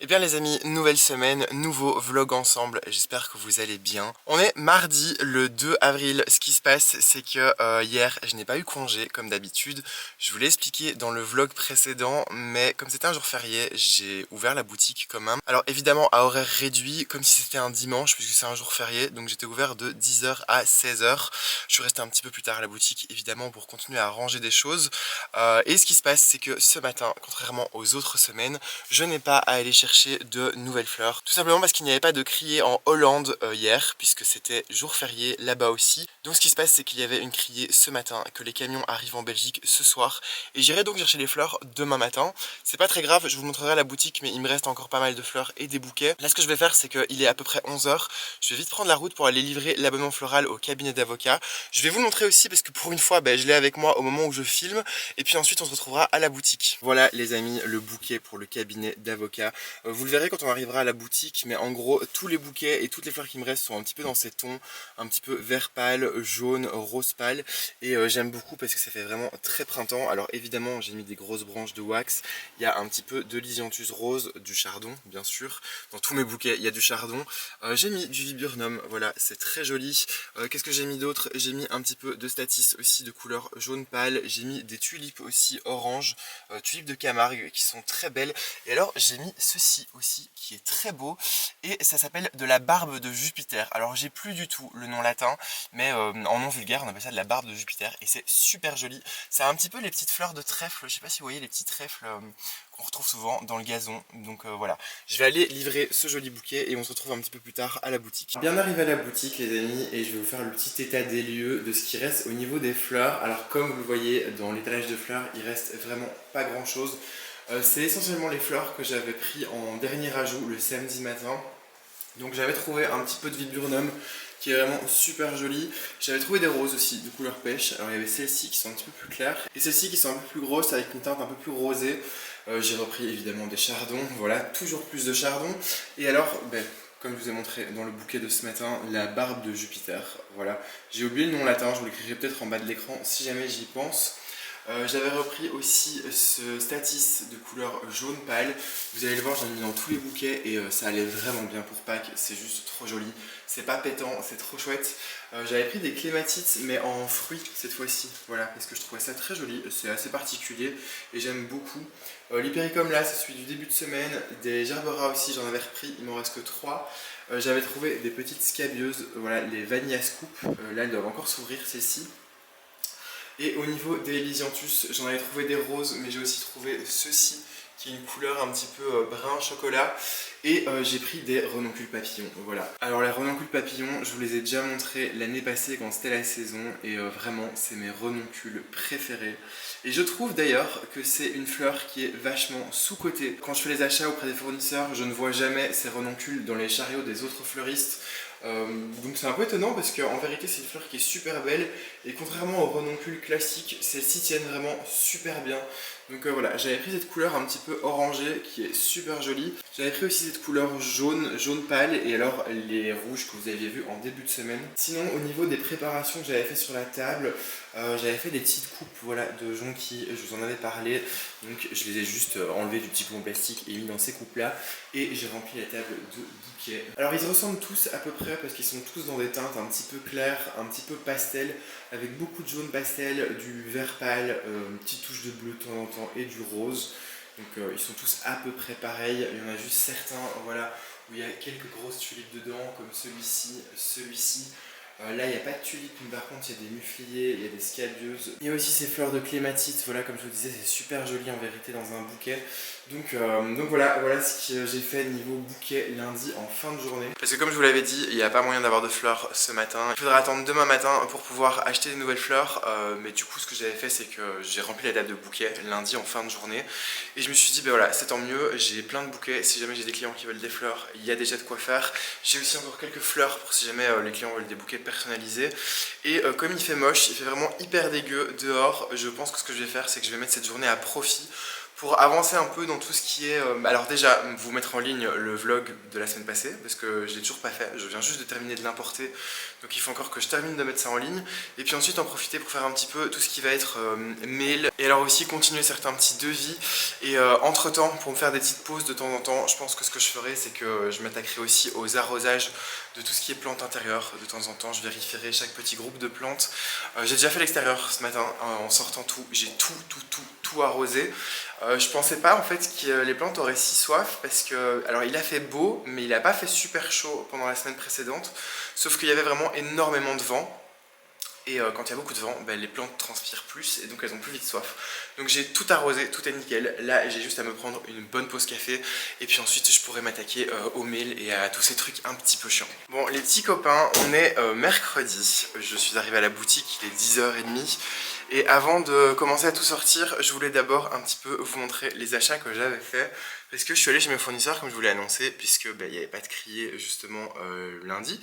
Eh bien les amis, nouvelle semaine, nouveau vlog ensemble, j'espère que vous allez bien. On est mardi le 2 avril, ce qui se passe c'est que hier je n'ai pas eu congé comme d'habitude. Je vous l'ai expliqué dans le vlog précédent, mais comme c'était un jour férié, j'ai ouvert la boutique quand même. Alors évidemment à horaire réduit, comme si c'était un dimanche puisque c'est un jour férié, donc j'étais ouvert de 10h à 16h. Je suis resté un petit peu plus tard à la boutique évidemment pour continuer à ranger des choses. Et ce qui se passe c'est que ce matin, contrairement aux autres semaines, je n'ai pas à aller chercher de nouvelles fleurs. Tout simplement parce qu'il n'y avait pas de criée en Hollande hier, puisque c'était jour férié là-bas aussi. Donc ce qui se passe, c'est qu'il y avait une criée ce matin, que les camions arrivent en Belgique ce soir. Et j'irai donc chercher les fleurs demain matin. C'est pas très grave, je vous montrerai la boutique, mais il me reste encore pas mal de fleurs et des bouquets. Là, ce que je vais faire, c'est qu'il est à peu près 11h. Je vais vite prendre la route pour aller livrer l'abonnement floral au cabinet d'avocat. Je vais vous le montrer aussi, parce que pour une fois, je l'ai avec moi au moment où je filme. Et puis ensuite, on se retrouvera à la boutique. Voilà les amis, le bouquet pour le cabinet d'avocat. Vous le verrez quand on arrivera à la boutique, mais en gros tous les bouquets et toutes les fleurs qui me restent sont un petit peu dans ces tons, un petit peu vert pâle, jaune, rose pâle, et j'aime beaucoup parce que ça fait vraiment très printemps. Alors évidemment j'ai mis des grosses branches de wax, il y a un petit peu de lisianthus rose, du chardon bien sûr, dans tous mes bouquets il y a du chardon, j'ai mis du viburnum, voilà c'est très joli. Qu'est-ce que j'ai mis d'autre? J'ai mis un petit peu de statice aussi de couleur jaune pâle, j'ai mis des tulipes aussi orange, tulipes de Camargue qui sont très belles, et alors j'ai mis ceci aussi qui est très beau et ça s'appelle de la barbe de Jupiter. Alors j'ai plus du tout le nom latin, mais en nom vulgaire on appelle ça de la barbe de Jupiter et c'est super joli. C'est un petit peu les petites fleurs de trèfle, je sais pas si vous voyez les petits trèfles qu'on retrouve souvent dans le gazon. Donc voilà, je vais aller livrer ce joli bouquet et on se retrouve un petit peu plus tard à la boutique. Bien arrivé à la boutique les amis, et je vais vous faire le petit état des lieux de ce qui reste au niveau des fleurs. Alors comme vous le voyez dans l'étalage de fleurs, il reste vraiment pas grand chose. C'est essentiellement les fleurs que j'avais pris en dernier ajout le samedi matin. Donc j'avais trouvé un petit peu de viburnum qui est vraiment super joli. J'avais trouvé des roses aussi de couleur pêche. Alors il y avait celles-ci qui sont un petit peu plus claires et celles-ci qui sont un peu plus grosses avec une teinte un peu plus rosée. J'ai repris évidemment des chardons, voilà, toujours plus de chardons. Et alors, comme je vous ai montré dans le bouquet de ce matin, la barbe de Jupiter. Voilà, j'ai oublié le nom latin, je vous l'écrirai peut-être en bas de l'écran si jamais j'y pense. J'avais repris aussi ce statis de couleur jaune pâle. Vous allez le voir, j'en ai mis dans tous les bouquets et ça allait vraiment bien pour Pâques. C'est juste trop joli. C'est pas pétant, c'est trop chouette. J'avais pris des clématites mais en fruits cette fois-ci. Voilà, parce que je trouvais ça très joli. C'est assez particulier et j'aime beaucoup. L'hypericum là, c'est celui du début de semaine. Des gerbera aussi, j'en avais repris. Il m'en reste que 3. J'avais trouvé des petites scabieuses. Voilà, les vanilla scoop. Là, elles doivent encore s'ouvrir, celles-ci. Et au niveau des lisianthus, j'en avais trouvé des roses, mais j'ai aussi trouvé ceci qui est une couleur un petit peu brun chocolat. Et j'ai pris des renoncules papillons, voilà. Alors les renoncules papillons, je vous les ai déjà montrés l'année passée quand c'était la saison, et vraiment c'est mes renoncules préférés. Et je trouve d'ailleurs que c'est une fleur qui est vachement sous-cotée. Quand je fais les achats auprès des fournisseurs, je ne vois jamais ces renoncules dans les chariots des autres fleuristes. Donc c'est un peu étonnant parce qu'en vérité c'est une fleur qui est super belle et contrairement aux renoncules classiques, celles-ci tiennent vraiment super bien. Donc voilà, j'avais pris cette couleur un petit peu orangée qui est super jolie. J'avais pris aussi cette couleur jaune, jaune pâle, et alors les rouges que vous aviez vu en début de semaine. Sinon au niveau des préparations que j'avais fait sur la table, j'avais fait des petites coupes voilà, de jonquilles, je vous en avais parlé. Donc je les ai juste enlevés du petit pot en plastique et mis dans ces coupes là. Et j'ai rempli la table de bouquets. Alors ils se ressemblent tous à peu près parce qu'ils sont tous dans des teintes un petit peu claires, un petit peu pastel, avec beaucoup de jaune pastel, du vert pâle, une petite touche de bleu de temps en temps et du rose. Donc ils sont tous à peu près pareils. Il y en a juste certains voilà, où il y a quelques grosses tulipes dedans, comme celui-ci, celui-ci. Là il n'y a pas de tulipes, mais par contre il y a des mufliers, il y a des scabieuses. Il y a aussi ces fleurs de clématite, voilà, comme je vous disais, c'est super joli en vérité dans un bouquet. Donc voilà ce que j'ai fait niveau bouquet lundi en fin de journée. Parce que comme je vous l'avais dit, il n'y a pas moyen d'avoir de fleurs ce matin. Il faudra attendre demain matin pour pouvoir acheter des nouvelles fleurs. Mais du coup ce que j'avais fait c'est que j'ai rempli la table de bouquets lundi en fin de journée. Et je me suis dit voilà, c'est tant mieux, j'ai plein de bouquets. Si jamais j'ai des clients qui veulent des fleurs, il y a déjà de quoi faire. J'ai aussi encore quelques fleurs pour si jamais les clients veulent des bouquets personnalisés. Et comme il fait moche, il fait vraiment hyper dégueu dehors, je pense que ce que je vais faire c'est que je vais mettre cette journée à profit pour avancer un peu dans tout ce qui est... alors déjà, vous mettre en ligne le vlog de la semaine passée, parce que je l'ai toujours pas fait, je viens juste de terminer de l'importer, donc il faut encore que je termine de mettre ça en ligne, et puis ensuite en profiter pour faire un petit peu tout ce qui va être mail, et alors aussi continuer certains petits devis, et entre temps, pour me faire des petites pauses de temps en temps, je pense que ce que je ferai, c'est que je m'attaquerai aussi aux arrosages de tout ce qui est plantes intérieures. De temps en temps, je vérifierai chaque petit groupe de plantes. J'ai déjà fait l'extérieur ce matin, en sortant tout, j'ai tout arrosé. Je pensais pas en fait que les plantes auraient si soif parce que, alors il a fait beau, mais il a pas fait super chaud pendant la semaine précédente, sauf qu'il y avait vraiment énormément de vent. Et quand il y a beaucoup de vent, les plantes transpirent plus et donc elles ont plus vite soif. Donc j'ai tout arrosé, tout est nickel. Là j'ai juste à me prendre une bonne pause café et puis ensuite je pourrai m'attaquer au mail et à tous ces trucs un petit peu chiants. Bon les petits copains, on est mercredi. Je suis arrivé à la boutique, il est 10h30. Et avant de commencer à tout sortir, je voulais d'abord un petit peu vous montrer les achats que j'avais fait. Parce que je suis allé chez mes fournisseurs comme je vous l'ai annoncé, puisque il n'y avait pas de crier justement lundi.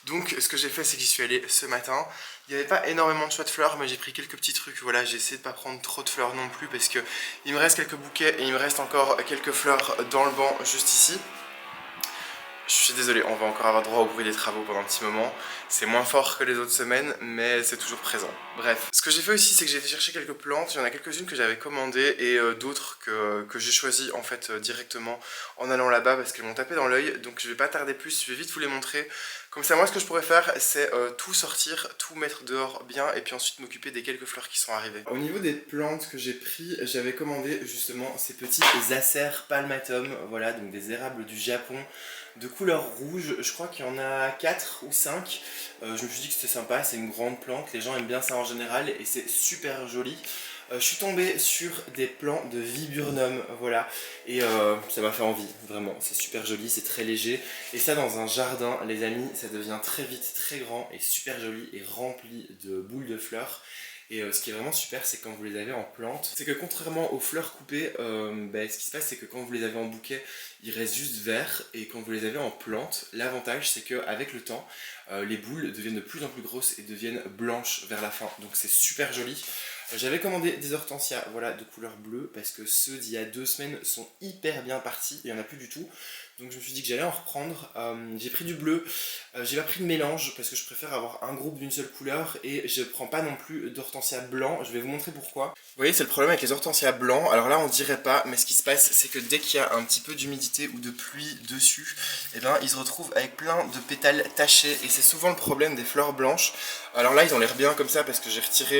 Donc ce que j'ai fait, c'est que j'y suis allé ce matin. Il n'y avait pas énormément de choix de fleurs, mais j'ai pris quelques petits trucs. Voilà, j'ai essayé de pas prendre trop de fleurs non plus, parce que il me reste quelques bouquets et il me reste encore quelques fleurs dans le banc juste ici. Je suis désolé, on va encore avoir droit au bruit des travaux pendant un petit moment. C'est moins fort que les autres semaines, mais c'est toujours présent. Bref, ce que j'ai fait aussi, c'est que j'ai été chercher quelques plantes. Il y en a quelques-unes que j'avais commandées et d'autres que j'ai choisies en fait directement en allant là-bas parce qu'elles m'ont tapé dans l'œil. Donc je vais pas tarder plus, je vais vite vous les montrer. Comme ça, moi, ce que je pourrais faire, c'est tout sortir, tout mettre dehors bien et puis ensuite m'occuper des quelques fleurs qui sont arrivées. Au niveau des plantes que j'ai pris, j'avais commandé justement ces petits Acer palmatum, voilà, donc des érables du Japon de couleur rouge. Je crois qu'il y en a 4 ou 5. Je me suis dit que c'était sympa, c'est une grande plante, les gens aiment bien ça en général et c'est super joli. Je suis tombé sur des plants de viburnum, voilà, et ça m'a fait envie, vraiment, c'est super joli, c'est très léger, et ça dans un jardin, les amis, ça devient très vite très grand et super joli et rempli de boules de fleurs. Et ce qui est vraiment super, c'est quand vous les avez en plante, c'est que contrairement aux fleurs coupées, ce qui se passe, c'est que quand vous les avez en bouquet, ils restent juste verts, et quand vous les avez en plante, l'avantage c'est qu'avec le temps, les boules deviennent de plus en plus grosses et deviennent blanches vers la fin, donc c'est super joli. J'avais commandé des hortensias, voilà, de couleur bleue, parce que ceux d'il y a 2 semaines sont hyper bien partis, il n'y en a plus du tout. Donc je me suis dit que j'allais en reprendre. J'ai pris du bleu, j'ai pas pris de mélange parce que je préfère avoir un groupe d'une seule couleur et je prends pas non plus d'hortensia blanc. Je vais vous montrer pourquoi. Vous voyez, c'est le problème avec les hortensias blancs. Alors là on dirait pas, mais ce qui se passe c'est que dès qu'il y a un petit peu d'humidité ou de pluie dessus, et ben ils se retrouvent avec plein de pétales tachés et c'est souvent le problème des fleurs blanches. Alors là ils ont l'air bien comme ça parce que je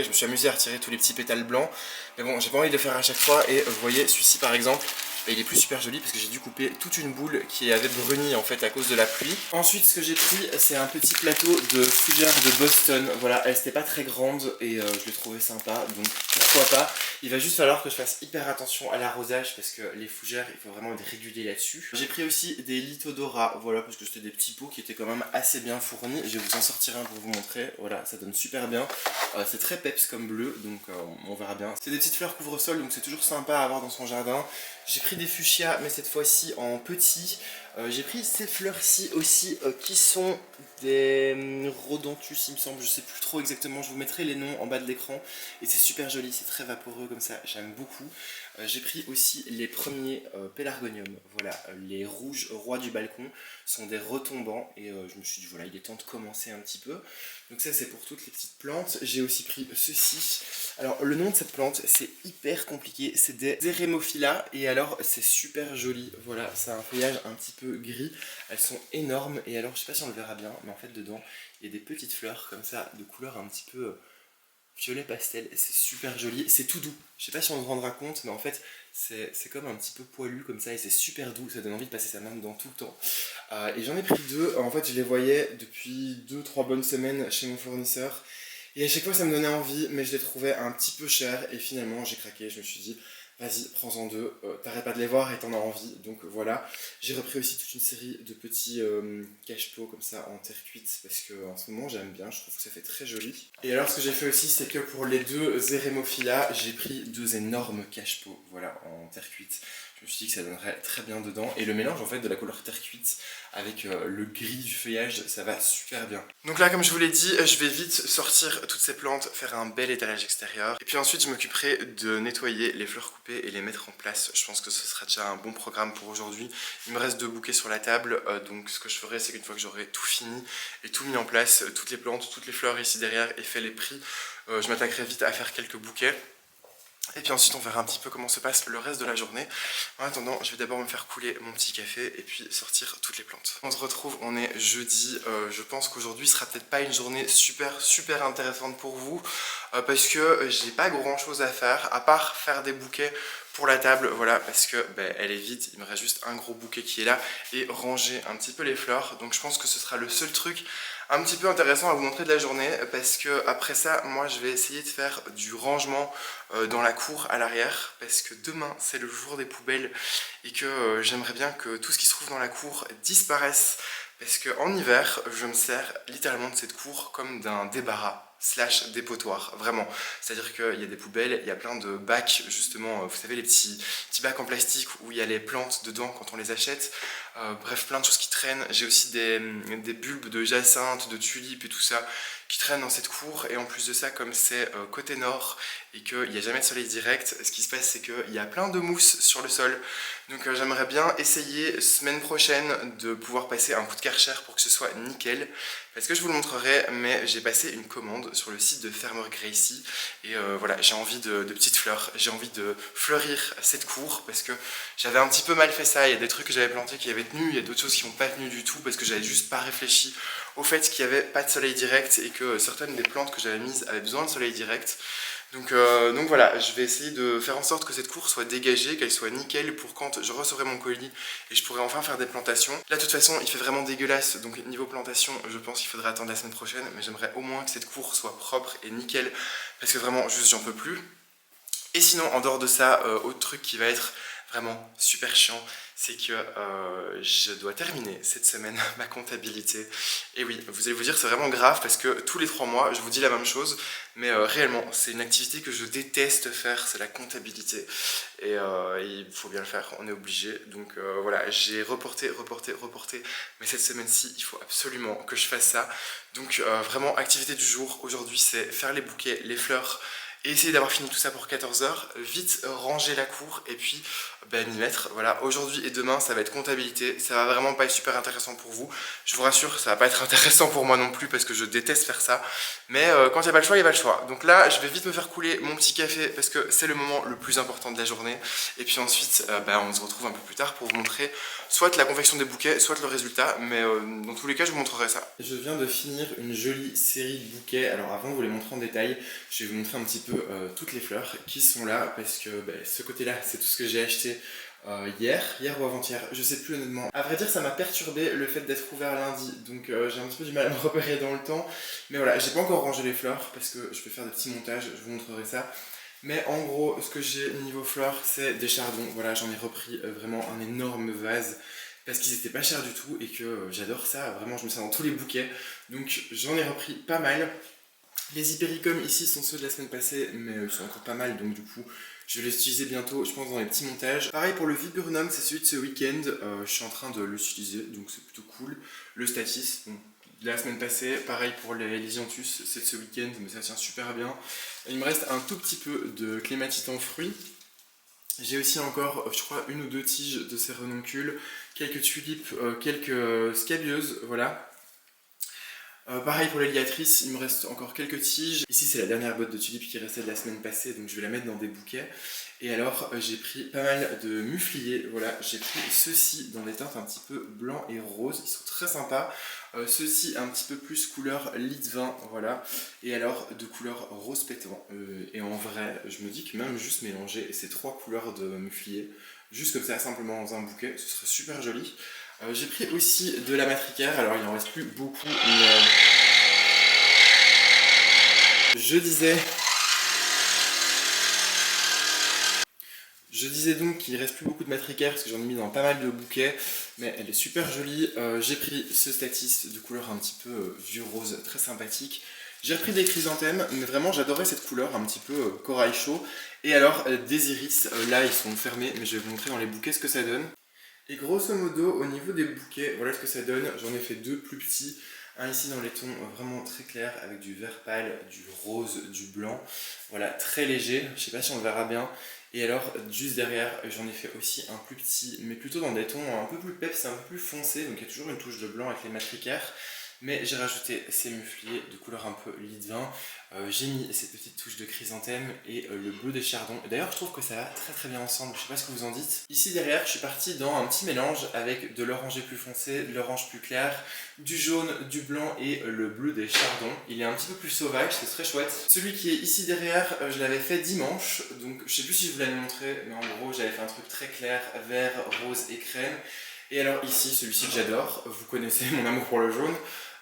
me suis amusé à retirer tous les petits pétales blancs. Mais bon, j'ai pas envie de le faire à chaque fois et vous voyez celui-ci par exemple, il est plus super joli parce que j'ai dû couper toute une boule qui avait bruni en fait à cause de la pluie. Ensuite ce que j'ai pris c'est un petit plateau de fougères de Boston. Voilà, elle n'était pas très grande et je l'ai trouvé sympa, donc pourquoi pas. Il va juste falloir que je fasse hyper attention à l'arrosage parce que les fougères il faut vraiment être régulier là-dessus. J'ai pris aussi des Lithodora, voilà, parce que c'était des petits pots qui étaient quand même assez bien fournis. Je vais vous en sortir un pour vous montrer, voilà, ça donne super bien. C'est très peps comme bleu, donc on verra bien. C'est des petites fleurs couvre-sol, donc c'est toujours sympa à avoir dans son jardin. J'ai pris des fuchsias, mais cette fois-ci en petit. J'ai pris ces fleurs-ci aussi, qui sont des rhodontus, il me semble, je sais plus trop exactement. Je vous mettrai les noms en bas de l'écran. Et c'est super joli, c'est très vaporeux comme ça, j'aime beaucoup. J'ai pris aussi les premiers pélargoniums, voilà, les rouges rois du balcon sont des retombants et je me suis dit voilà, il est temps de commencer un petit peu. Donc ça c'est pour toutes les petites plantes. J'ai aussi pris ceci. Alors le nom de cette plante c'est hyper compliqué, c'est des Eremophila et alors c'est super joli, voilà, ça a un feuillage un petit peu gris, elles sont énormes et alors je sais pas si on le verra bien, mais en fait dedans il y a des petites fleurs comme ça de couleur un petit peu violet pastel, c'est super joli, c'est tout doux, je sais pas si on se rendra compte, mais en fait c'est comme un petit peu poilu comme ça et c'est super doux, ça donne envie de passer sa main dedans tout le temps. Et j'en ai pris 2, en fait je les voyais depuis 2-3 bonnes semaines chez mon fournisseur et à chaque fois ça me donnait envie, mais je les trouvais un petit peu chers et finalement j'ai craqué, je me suis dit vas-y, prends-en 2, t'arrêtes pas de les voir et t'en as envie, donc voilà. J'ai repris aussi toute une série de petits cache-pots comme ça en terre cuite, parce que en ce moment j'aime bien, je trouve que ça fait très joli. Et alors ce que j'ai fait aussi, c'est que pour les 2 Eremophila, j'ai pris 2 énormes cache-pots, voilà, en terre cuite. Je me suis dit que ça donnerait très bien dedans. Et le mélange en fait de la couleur terre cuite avec le gris du feuillage, ça va super bien. Donc là, comme je vous l'ai dit, je vais vite sortir toutes ces plantes, faire un bel étalage extérieur. Et puis ensuite, je m'occuperai de nettoyer les fleurs coupées et les mettre en place. Je pense que ce sera déjà un bon programme pour aujourd'hui. Il me reste 2 bouquets sur la table. Donc ce que je ferai, c'est qu'une fois que j'aurai tout fini et tout mis en place, toutes les plantes, toutes les fleurs ici derrière et fait les prix, je m'attaquerai vite à faire quelques bouquets. Et puis ensuite on verra un petit peu comment se passe le reste de la journée. En attendant, je vais d'abord me faire couler mon petit café et puis sortir toutes les plantes. On se retrouve, on est jeudi. Je pense qu'aujourd'hui sera peut-être pas une journée super intéressante pour vous parce que j'ai pas grand chose à faire à part faire des bouquets pour la table, voilà, parce que elle est vide, il me reste juste un gros bouquet qui est là et ranger un petit peu les fleurs. Donc je pense que ce sera le seul truc un petit peu intéressant à vous montrer de la journée, parce que après ça, moi je vais essayer de faire du rangement dans la cour à l'arrière, parce que demain c'est le jour des poubelles et que j'aimerais bien que tout ce qui se trouve dans la cour disparaisse, parce qu'en hiver, je me sers littéralement de cette cour comme d'un débarras slash dépotoir, vraiment. C'est-à-dire qu'il y a des poubelles, il y a plein de bacs, justement, vous savez, les petits bacs en plastique où il y a les plantes dedans quand on les achète. Bref, plein de choses qui traînent. J'ai aussi des bulbes de jacinthe, de tulipes et tout ça qui traînent dans cette cour. Et en plus de ça, comme c'est côté nord et qu'il n'y a jamais de soleil direct, ce qui se passe, c'est qu'il y a plein de mousse sur le sol. Donc j'aimerais bien essayer semaine prochaine de pouvoir passer un coup de Karcher pour que ce soit nickel. Parce que je vous le montrerai, mais j'ai passé une commande sur le site de Farmer Gracie. Et voilà, j'ai envie de petites fleurs. J'ai envie de fleurir cette cour parce que j'avais un petit peu mal fait ça. Il y a des trucs que j'avais plantés qui avaient tenu, il y a d'autres choses qui n'ont pas tenu du tout parce que j'avais juste pas réfléchi au fait qu'il n'y avait pas de soleil direct et que certaines des plantes que j'avais mises avaient besoin de soleil direct. Donc voilà, je vais essayer de faire en sorte que cette cour soit dégagée, qu'elle soit nickel pour quand je recevrai mon colis et je pourrai enfin faire des plantations. Là de toute façon il fait vraiment dégueulasse, donc niveau plantation je pense qu'il faudra attendre la semaine prochaine, mais j'aimerais au moins que cette cour soit propre et nickel parce que vraiment juste j'en peux plus. Et sinon en dehors de ça, autre truc qui va être vraiment super chiant, c'est que je dois terminer cette semaine ma comptabilité. Et oui, vous allez vous dire c'est vraiment grave parce que tous les 3 mois je vous dis la même chose, mais réellement c'est une activité que je déteste faire, c'est la comptabilité. Et il faut bien le faire, on est obligé. Donc voilà, j'ai reporté, mais cette semaine-ci il faut absolument que je fasse ça. Donc vraiment activité du jour aujourd'hui, c'est faire les bouquets, les fleurs, et essayer d'avoir fini tout ça pour 14 h, vite ranger la cour et puis m'y mettre. Voilà, aujourd'hui et demain ça va être comptabilité, ça va vraiment pas être super intéressant pour vous. Je vous rassure, ça va pas être intéressant pour moi non plus parce que je déteste faire ça. Mais quand il n'y a pas le choix, il n'y a pas le choix. Donc là, je vais vite me faire couler mon petit café parce que c'est le moment le plus important de la journée. Et puis ensuite, on se retrouve un peu plus tard pour vous montrer soit la confection des bouquets, soit le résultat. Mais dans tous les cas, je vous montrerai ça. Je viens de finir une jolie série de bouquets. Alors avant de vous les montrer en détail, je vais vous montrer un petit peu toutes les fleurs qui sont là parce que ce côté-là, c'est tout ce que j'ai acheté hier ou avant-hier, je sais plus honnêtement. À vrai dire, ça m'a perturbé le fait d'être ouvert lundi, donc j'ai un petit peu du mal à me repérer dans le temps. Mais voilà, j'ai pas encore rangé les fleurs parce que je peux faire des petits montages, je vous montrerai ça. Mais en gros, ce que j'ai niveau fleurs, c'est des chardons. Voilà, j'en ai repris vraiment un énorme vase parce qu'ils étaient pas chers du tout et que j'adore ça. Vraiment, je me sers dans tous les bouquets. Donc j'en ai repris pas mal. Les hypericums ici sont ceux de la semaine passée, mais ils sont encore pas mal, donc du coup je vais les utiliser bientôt, je pense, dans les petits montages. Pareil pour le viburnum, c'est celui de ce week-end, je suis en train de l'utiliser, donc c'est plutôt cool. Le statis, bon, de la semaine passée, pareil pour les lysianthus, c'est de ce week-end, mais ça tient super bien. Il me reste un tout petit peu de clématite en fruits. J'ai aussi encore, je crois, 1 ou 2 tiges de ces renoncules, quelques tulipes, quelques scabieuses, voilà. Pareil pour les liatrices, il me reste encore quelques tiges. Ici c'est la dernière botte de tulipes qui restait de la semaine passée, donc je vais la mettre dans des bouquets. Et alors j'ai pris pas mal de mufliers, voilà, j'ai pris ceux-ci dans des teintes un petit peu blanc et rose, ils sont très sympas. Ceux-ci un petit peu plus couleur lit de vin, voilà. Et alors de couleur rose pétant. Et en vrai, je me dis que même juste mélanger ces 3 couleurs de mufliers, juste comme ça, simplement dans un bouquet, ce serait super joli. J'ai pris aussi de la matricaire, alors il n'en reste plus beaucoup, mais je disais donc qu'il ne reste plus beaucoup de matricaire parce que j'en ai mis dans pas mal de bouquets, mais elle est super jolie. J'ai pris ce statis de couleur un petit peu vieux rose, très sympathique. J'ai repris des chrysanthèmes, mais vraiment j'adorais cette couleur un petit peu corail chaud. Et alors des iris, là ils sont fermés, mais je vais vous montrer dans les bouquets ce que ça donne. Et grosso modo, au niveau des bouquets, voilà ce que ça donne. J'en ai fait deux plus petits. Un ici dans les tons vraiment très clairs avec du vert pâle, du rose, du blanc. Voilà, très léger. Je sais pas si on le verra bien. Et alors, juste derrière, j'en ai fait aussi un plus petit, mais plutôt dans des tons un peu plus peps, un peu plus foncés. Donc il y a toujours une touche de blanc avec les matricaires. Mais j'ai rajouté ces mufliers de couleur un peu lit de vin. J'ai mis cette petite touche de chrysanthème et le bleu des chardons. D'ailleurs, je trouve que ça va très très bien ensemble. Je sais pas ce que vous en dites. Ici derrière, je suis parti dans un petit mélange avec de l'orangé plus foncé, de l'orange plus clair, du jaune, du blanc et le bleu des chardons. Il est un petit peu plus sauvage, c'est très chouette. Celui qui est ici derrière, je l'avais fait dimanche. Donc je sais plus si je vous l'avais montré, mais en gros, j'avais fait un truc très clair, vert, rose et crème. Et alors ici, celui-ci que j'adore, vous connaissez mon amour pour le jaune.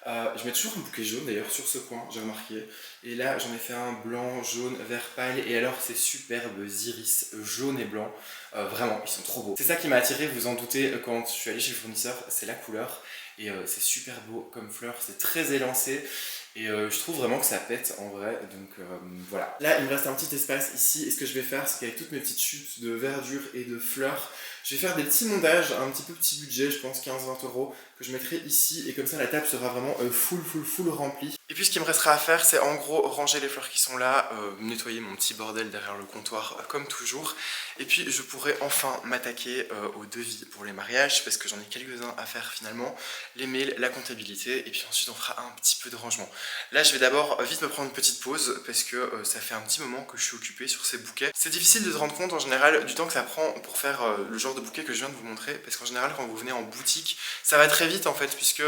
Je mets toujours un bouquet jaune d'ailleurs sur ce coin, j'ai remarqué. Et là j'en ai fait un blanc, jaune, vert pâle. Et alors ces superbes iris jaune et blanc, vraiment ils sont trop beaux. C'est ça qui m'a attiré, vous en doutez, quand je suis allé chez le fournisseur, c'est la couleur. Et c'est super beau comme fleur, c'est très élancé. Et je trouve vraiment que ça pète en vrai, donc voilà. Là il me reste un petit espace ici, et ce que je vais faire c'est qu'avec toutes mes petites chutes de verdure et de fleurs, je vais faire des petits mondages, un petit peu petit budget, je pense 15-20 euros, que je mettrai ici, et comme ça la table sera vraiment full remplie. Et puis ce qu'il me restera à faire, c'est en gros ranger les fleurs qui sont là, nettoyer mon petit bordel derrière le comptoir comme toujours, et puis je pourrai enfin m'attaquer aux devis pour les mariages, parce que j'en ai quelques-uns à faire finalement, les mails, la comptabilité, et puis ensuite on fera un petit peu de rangement. Là je vais d'abord vite me prendre une petite pause, parce que ça fait un petit moment que je suis occupé sur ces bouquets. C'est difficile de se rendre compte en général du temps que ça prend pour faire le genre de bouquet que je viens de vous montrer, parce qu'en général quand vous venez en boutique, ça va très vite en fait, puisque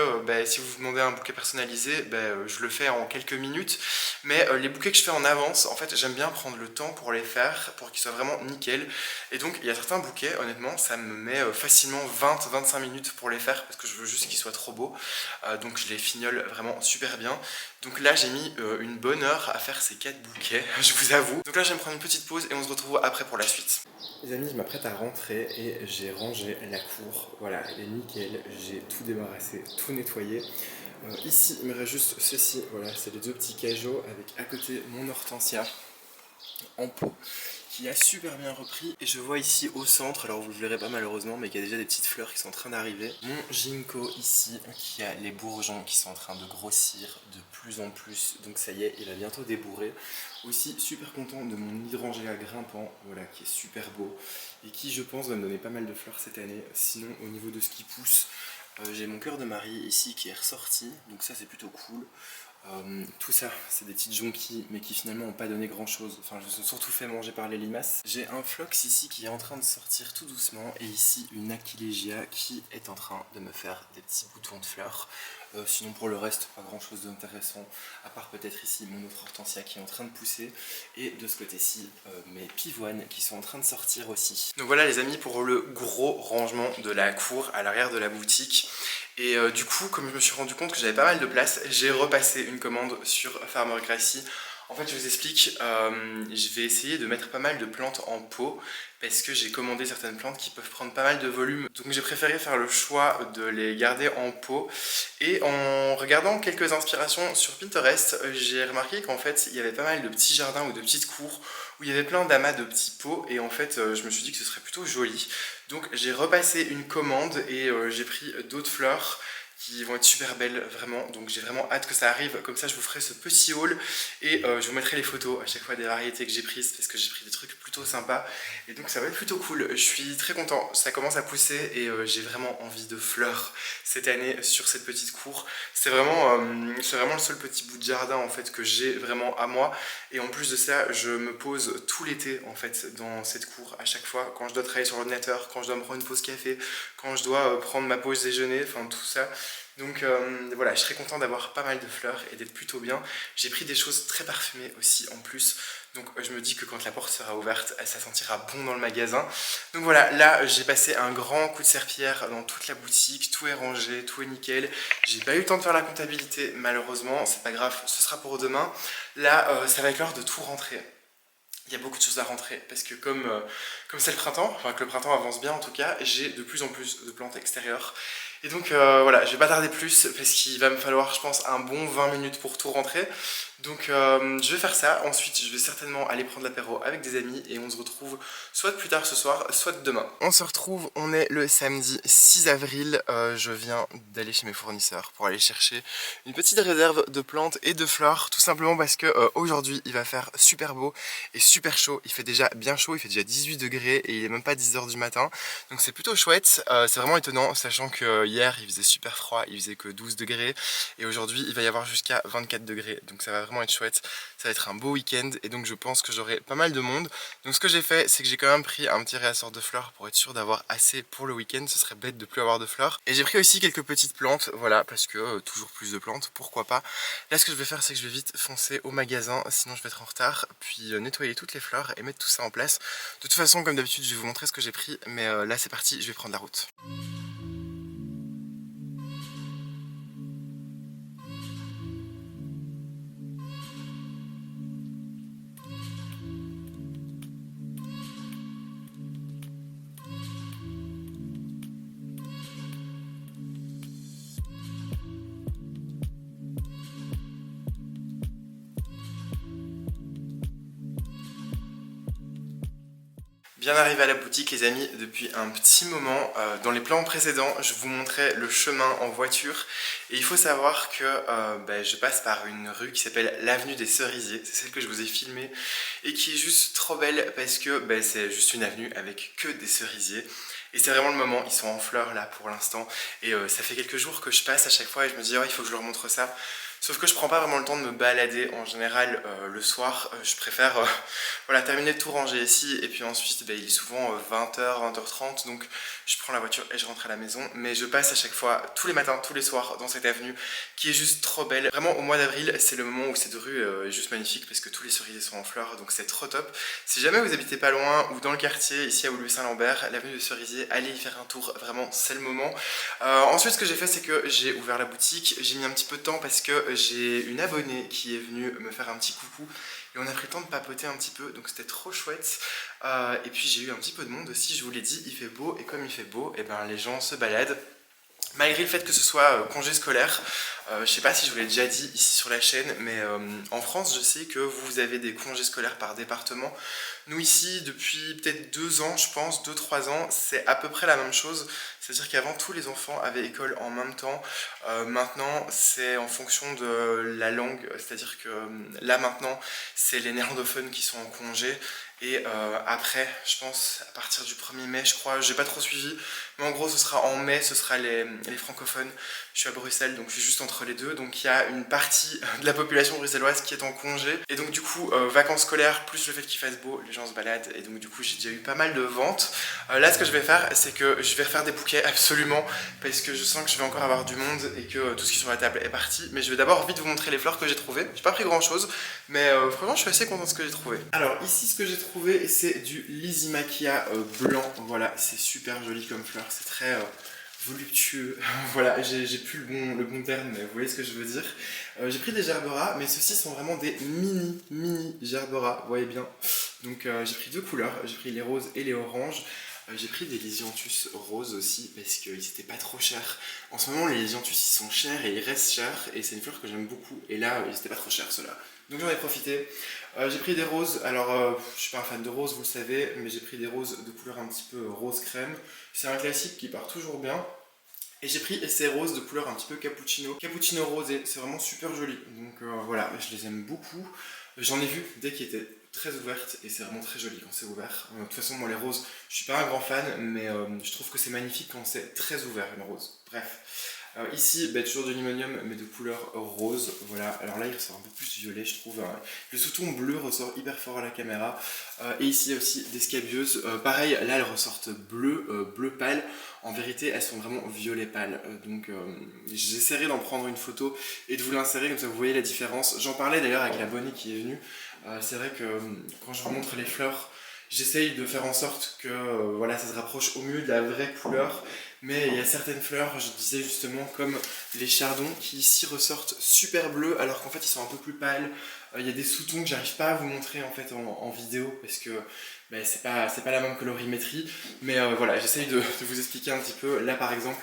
si vous demandez un bouquet personnalisé, je le fais en quelques minutes, mais les bouquets que je fais en avance, en fait j'aime bien prendre le temps pour les faire, pour qu'ils soient vraiment nickel. Et donc il y a certains bouquets, honnêtement ça me met facilement 20-25 minutes pour les faire, parce que je veux juste qu'ils soient trop beaux, donc je les fignole vraiment super bien. Donc là j'ai mis une bonne heure à faire ces 4 bouquets, je vous avoue. Donc là je vais me prendre une petite pause et on se retrouve après pour la suite. Les amis, je m'apprête à rentrer et j'ai rangé la cour. Voilà, elle est nickel, j'ai tout débarrassé, tout nettoyé. Ici, il me reste juste ceci, voilà, c'est les deux petits cajots avec à côté mon hortensia en pot qui a super bien repris. Et je vois ici au centre, alors vous le verrez pas malheureusement, mais qu'il y a déjà des petites fleurs qui sont en train d'arriver. Mon ginkgo ici, qui a les bourgeons qui sont en train de grossir de plus en plus. Donc ça y est, il va bientôt débourrer. Aussi super content de mon hydrangea grimpant, voilà, qui est super beau. Et qui je pense va me donner pas mal de fleurs cette année. Sinon au niveau de ce qui pousse, j'ai mon cœur de Marie ici qui est ressorti. Donc ça c'est plutôt cool. Tout ça, c'est des petites jonquilles, mais qui finalement n'ont pas donné grand chose. Enfin, je me suis surtout fait manger par les limaces. J'ai un phlox ici qui est en train de sortir tout doucement, et ici une aquilegia qui est en train de me faire des petits boutons de fleurs. Sinon pour le reste, pas grand chose d'intéressant, à part peut-être ici mon autre hortensia qui est en train de pousser, et de ce côté-ci mes pivoines qui sont en train de sortir aussi. Donc voilà les amis pour le gros rangement de la cour à l'arrière de la boutique. Et du coup, comme je me suis rendu compte que j'avais pas mal de place, j'ai repassé une commande sur Farmer Gracie. En fait, je vous explique, je vais essayer de mettre pas mal de plantes en pot parce que j'ai commandé certaines plantes qui peuvent prendre pas mal de volume. Donc j'ai préféré faire le choix de les garder en pot. Et en regardant quelques inspirations sur Pinterest, j'ai remarqué qu'en fait, il y avait pas mal de petits jardins ou de petites cours où il y avait plein d'amas de petits pots. Et en fait, je me suis dit que ce serait plutôt joli. Donc j'ai repassé une commande et j'ai pris d'autres fleurs qui vont être super belles vraiment, donc j'ai vraiment hâte que ça arrive. Comme ça je vous ferai ce petit haul et je vous mettrai les photos à chaque fois des variétés que j'ai prises, parce que j'ai pris des trucs plutôt sympas et donc ça va être plutôt cool. Je suis très content, ça commence à pousser et j'ai vraiment envie de fleurs cette année sur cette petite cour. C'est vraiment le seul petit bout de jardin en fait que j'ai vraiment à moi, et en plus de ça je me pose tout l'été en fait dans cette cour à chaque fois, quand je dois travailler sur l'ordinateur, quand je dois me prendre une pause café, quand je dois prendre ma pause déjeuner, enfin tout ça. Donc voilà, je serais content d'avoir pas mal de fleurs et d'être plutôt bien. J'ai pris des choses très parfumées aussi en plus. Donc je me dis que quand la porte sera ouverte, ça sentira bon dans le magasin. Donc voilà, là j'ai passé un grand coup de serpillière dans toute la boutique. Tout est rangé, tout est nickel. J'ai pas eu le temps de faire la comptabilité malheureusement. C'est pas grave, ce sera pour demain. Là ça va être l'heure de tout rentrer. Il y a beaucoup de choses à rentrer parce que comme c'est le printemps, enfin que le printemps avance bien en tout cas, j'ai de plus en plus de plantes extérieures. Et donc voilà, je vais pas tarder plus parce qu'il va me falloir je pense un bon 20 minutes pour tout rentrer. Donc je vais faire ça, ensuite je vais certainement aller prendre l'apéro avec des amis et on se retrouve soit plus tard ce soir, soit demain. On se retrouve, on est le samedi 6 avril, je viens d'aller chez mes fournisseurs pour aller chercher une petite réserve de plantes et de fleurs, tout simplement parce que aujourd'hui il va faire super beau et super chaud, il fait déjà bien chaud, il fait déjà 18 degrés et il est même pas 10 h du matin, donc c'est plutôt chouette, c'est vraiment étonnant, sachant que hier il faisait super froid, il faisait que 12 degrés et aujourd'hui il va y avoir jusqu'à 24 degrés, donc ça va vraiment être chouette, ça va être un beau week-end et donc je pense que j'aurai pas mal de monde. Donc ce que j'ai fait, c'est que j'ai quand même pris un petit réassort de fleurs pour être sûr d'avoir assez pour le week-end, ce serait bête de plus avoir de fleurs. Et j'ai pris aussi quelques petites plantes, voilà, parce que toujours plus de plantes, pourquoi pas. Là ce que je vais faire, c'est que je vais vite foncer au magasin, sinon je vais être en retard, puis nettoyer toutes les fleurs et mettre tout ça en place. De toute façon, comme d'habitude, je vais vous montrer ce que j'ai pris, mais là c'est parti, je vais prendre la route. Bien arrivé à la boutique les amis depuis un petit moment. Dans les plans précédents je vous montrais le chemin en voiture et il faut savoir que je passe par une rue qui s'appelle l'avenue des Cerisiers, c'est celle que je vous ai filmée et qui est juste trop belle parce que c'est juste une avenue avec que des cerisiers. Et c'est vraiment le moment, ils sont en fleurs là pour l'instant et ça fait quelques jours que je passe à chaque fois et je me dis oh, il faut que je leur montre ça. Sauf que je prends pas vraiment le temps de me balader en général le soir, je préfère voilà, terminer de tout ranger ici et puis ensuite il est souvent 20 h, 20 h 30 donc je prends la voiture et je rentre à la maison. Mais je passe à chaque fois, tous les matins, tous les soirs dans cette avenue qui est juste trop belle. Vraiment au mois d'avril c'est le moment où cette rue est juste magnifique parce que tous les cerisiers sont en fleurs donc c'est trop top. Si jamais vous habitez pas loin ou dans le quartier ici à Woluwe-Saint-Lambert, l'avenue des Cerisiers, allez y faire un tour, vraiment c'est le moment. Ensuite ce que j'ai fait c'est que j'ai ouvert la boutique, j'ai mis un petit peu de temps parce que j'ai une abonnée qui est venue me faire un petit coucou et on a pris le temps de papoter un petit peu donc c'était trop chouette. Et puis j'ai eu un petit peu de monde aussi, je vous l'ai dit, il fait beau et comme il fait beau, et ben les gens se baladent. Malgré le fait que ce soit congé scolaire, je sais pas si je vous l'ai déjà dit ici sur la chaîne, mais en France je sais que vous avez des congés scolaires par département. Nous ici, depuis peut-être 2 ans, je pense, 2-3 ans, c'est à peu près la même chose. C'est-à-dire qu'avant, tous les enfants avaient école en même temps. Maintenant, c'est en fonction de la langue. C'est-à-dire que là, maintenant, c'est les néerlandophones qui sont en congé. Et après, je pense, à partir du 1er mai, je crois, j'ai pas trop suivi. Mais en gros, ce sera en mai, ce sera les francophones. Je suis à Bruxelles, donc je suis juste entre les deux. Donc il y a une partie de la population bruxelloise qui est en congé. Et donc du coup, vacances scolaires, plus le fait qu'il fasse beau, les gens se baladent. Et donc du coup, j'ai déjà eu pas mal de ventes. Là, ce que je vais faire, c'est que je vais refaire des bouquets absolument. Parce que je sens que je vais encore avoir du monde et que tout ce qui est sur la table est parti. Mais je vais d'abord vite vous montrer les fleurs que j'ai trouvées. J'ai pas pris grand chose, mais franchement, je suis assez content de ce que j'ai trouvé. Alors ici, ce que j'ai trouvé, c'est du Lysimachia blanc. Voilà, c'est super joli comme fleur. C'est très voluptueux. Voilà, j'ai plus le bon terme, mais vous voyez ce que je veux dire. J'ai pris des gerberas, mais ceux-ci sont vraiment des mini gerberas, vous voyez bien. Donc j'ai pris 2 couleurs, j'ai pris les roses et les oranges. J'ai pris des Lisianthus roses aussi parce qu'ils n'étaient pas trop chers. En ce moment, les Lisianthus ils sont chers et ils restent chers et c'est une fleur que j'aime beaucoup. Et là, ils n'étaient pas trop chers ceux-là. Donc j'en ai profité. J'ai pris des roses, alors je suis pas un fan de roses, vous le savez, mais j'ai pris des roses de couleur un petit peu rose crème. C'est un classique qui part toujours bien. Et j'ai pris ces roses de couleur un petit peu cappuccino rosé, c'est vraiment super joli. Donc voilà, je les aime beaucoup. J'en ai vu dès qu'ils étaient très ouvertes et c'est vraiment très joli quand c'est ouvert. De toute façon, moi les roses, je suis pas un grand fan, mais je trouve que c'est magnifique quand c'est très ouvert une rose. Bref. Ici, toujours de limonium, mais de couleur rose. Voilà, alors là il ressort un peu plus violet, je trouve. Le sous-ton bleu ressort hyper fort à la caméra. Et ici il y a aussi des scabieuses. Pareil, là elles ressortent bleu pâle. En vérité, elles sont vraiment violet pâle. Donc j'essaierai d'en prendre une photo et de vous l'insérer, comme ça vous voyez la différence. J'en parlais d'ailleurs avec l'abonné qui est venu. C'est vrai que quand je vous montre les fleurs, j'essaye de faire en sorte que voilà, ça se rapproche au mieux de la vraie couleur. Mais il y a certaines fleurs, je disais justement, comme les chardons, qui ici ressortent super bleus, alors qu'en fait ils sont un peu plus pâles. Il y a des sous-tons que j'arrive pas à vous montrer en fait en vidéo, parce que c'est pas la même colorimétrie. Mais voilà, j'essaye de vous expliquer un petit peu. Là par exemple,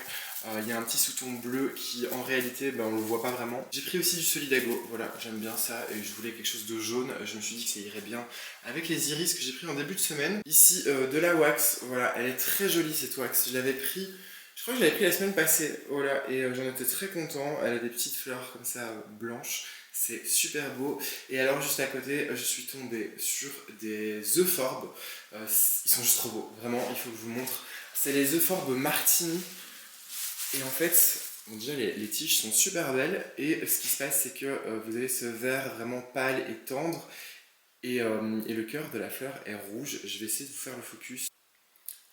Il y a un petit sous-ton bleu qui en réalité on le voit pas vraiment. J'ai pris aussi du Solidago, voilà, j'aime bien ça et je voulais quelque chose de jaune. Je me suis dit que ça irait bien avec les iris que j'ai pris en début de semaine. Ici de la wax, voilà, elle est très jolie cette wax. Je l'avais pris, je crois que je l'avais pris la semaine passée, voilà, et j'en étais très content. Elle a des petites fleurs comme ça blanches. C'est super beau. Et alors juste à côté, je suis tombé sur des euphorbes. Ils sont juste trop beaux. Vraiment, il faut que je vous montre. C'est les euphorbes Martini. Et en fait, bon, déjà les tiges sont super belles. Et ce qui se passe, c'est que vous avez ce vert vraiment pâle et tendre. Et le cœur de la fleur est rouge. Je vais essayer de vous faire le focus.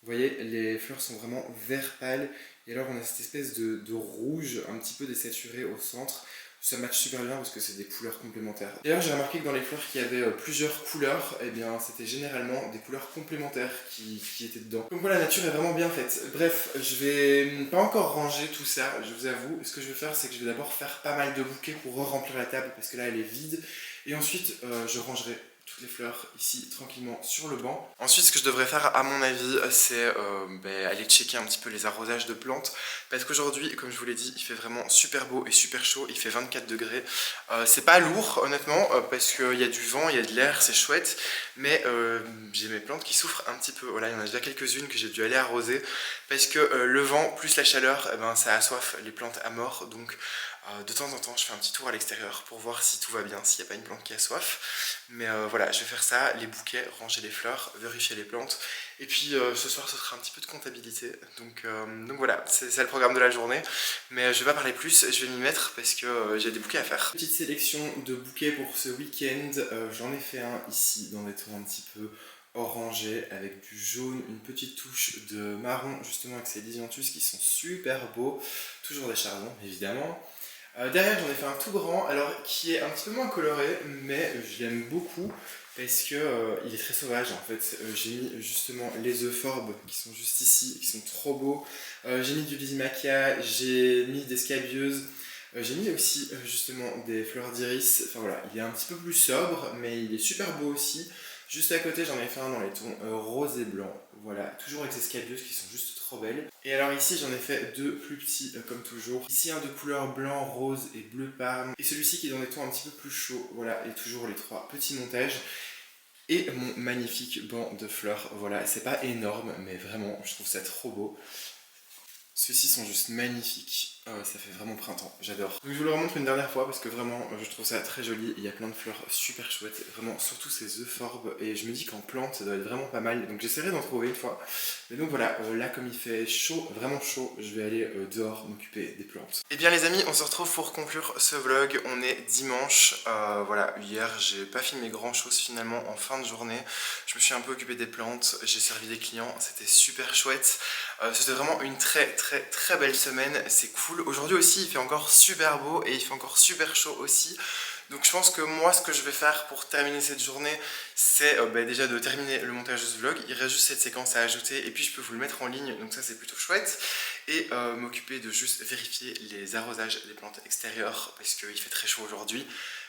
Vous voyez, les fleurs sont vraiment vert pâle. Et alors on a cette espèce de rouge un petit peu désaturé au centre. Ça match super bien parce que c'est des couleurs complémentaires. D'ailleurs j'ai remarqué que dans les fleurs qui avaient plusieurs couleurs, eh bien c'était généralement des couleurs complémentaires qui étaient dedans. Donc voilà, la nature est vraiment bien faite. Bref, je vais pas encore ranger tout ça, je vous avoue. Ce que je vais faire, c'est que je vais d'abord faire pas mal de bouquets pour re-remplir la table parce que là elle est vide. Et ensuite je rangerai toutes les fleurs ici tranquillement sur le banc. Ensuite ce que je devrais faire à mon avis c'est aller checker un petit peu les arrosages de plantes parce qu'aujourd'hui comme je vous l'ai dit il fait vraiment super beau et super chaud, il fait 24 degrés. C'est pas lourd honnêtement parce qu'il y a du vent, il y a de l'air, c'est chouette mais j'ai mes plantes qui souffrent un petit peu. Voilà, il y en a déjà quelques-unes que j'ai dû aller arroser parce que le vent plus la chaleur ça assoiffe les plantes à mort. Donc de temps en temps je fais un petit tour à l'extérieur pour voir si tout va bien, s'il n'y a pas une plante qui a soif. Mais voilà, je vais faire ça, les bouquets, ranger les fleurs, vérifier les plantes. Et puis ce soir ce sera un petit peu de comptabilité. Donc voilà, c'est le programme de la journée. Mais je vais pas parler plus, je vais m'y mettre parce que j'ai des bouquets à faire. Petite sélection de bouquets pour ce week-end. J'en ai fait un ici dans des tons un petit peu orangé avec du jaune, une petite touche de marron justement avec ces lisianthus qui sont super beaux. Toujours des chardons évidemment. Derrière j'en ai fait un tout grand, alors qui est un petit peu moins coloré, mais je l'aime beaucoup parce que il est très sauvage en fait. J'ai mis justement les euphorbes qui sont juste ici, qui sont trop beaux. J'ai mis du lysimachia, j'ai mis des scabieuses, j'ai mis aussi justement des fleurs d'iris. Enfin voilà, il est un petit peu plus sobre, mais il est super beau aussi. Juste à côté, j'en ai fait un dans les tons rose et blanc. Voilà, toujours avec ces scabieuses qui sont juste trop belles. Et alors ici, j'en ai fait deux plus petits, comme toujours. Ici, un de couleur blanc, rose et bleu parme. Et celui-ci qui est dans des tons un petit peu plus chauds. Voilà, et toujours les trois petits montages. Et mon magnifique banc de fleurs. Voilà, c'est pas énorme, mais vraiment, je trouve ça trop beau. Ceux-ci sont juste magnifiques. Ça fait vraiment printemps, j'adore. Donc je vous le remontre une dernière fois parce que vraiment je trouve ça très joli. Il y a plein de fleurs super chouettes, vraiment surtout ces euphorbes. Et je me dis qu'en plante ça doit être vraiment pas mal. Donc j'essaierai d'en trouver une fois. Mais donc voilà, là comme il fait chaud, vraiment chaud, je vais aller dehors m'occuper des plantes. Et bien les amis, on se retrouve pour conclure ce vlog. On est dimanche. Voilà, hier j'ai pas filmé grand chose finalement en fin de journée. Je me suis un peu occupé des plantes, j'ai servi des clients, c'était super chouette. C'était vraiment une très belle semaine, c'est cool. Aujourd'hui aussi il fait encore super beau et il fait encore super chaud aussi. Donc je pense que moi ce que je vais faire pour terminer cette journée c'est déjà de terminer le montage de ce vlog. Il reste juste cette séquence à ajouter et puis je peux vous le mettre en ligne, donc ça c'est plutôt chouette. Et m'occuper de juste vérifier les arrosages des plantes extérieures parce qu'il fait très chaud aujourd'hui.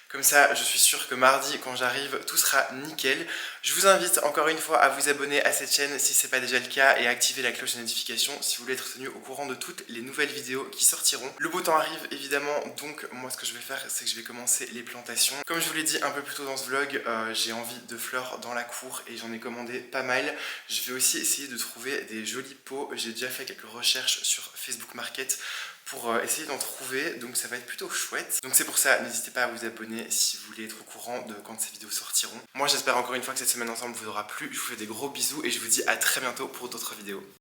Comme ça, je suis sûr que mardi, quand j'arrive, tout sera nickel. Je vous invite encore une fois à vous abonner à cette chaîne si ce n'est pas déjà le cas et à activer la cloche de notification si vous voulez être tenu au courant de toutes les nouvelles vidéos qui sortiront. Le beau temps arrive évidemment, donc moi ce que je vais faire, c'est que je vais commencer les plantations. Comme je vous l'ai dit un peu plus tôt dans ce vlog, j'ai envie de fleurs dans la cour et j'en ai commandé pas mal. Je vais aussi essayer de trouver des jolis pots. J'ai déjà fait quelques recherches sur Facebook Market pour essayer d'en trouver, donc ça va être plutôt chouette. Donc c'est pour ça, n'hésitez pas à vous abonner si vous voulez être au courant de quand ces vidéos sortiront. Moi j'espère encore une fois que cette semaine ensemble vous aura plu, je vous fais des gros bisous et je vous dis à très bientôt pour d'autres vidéos.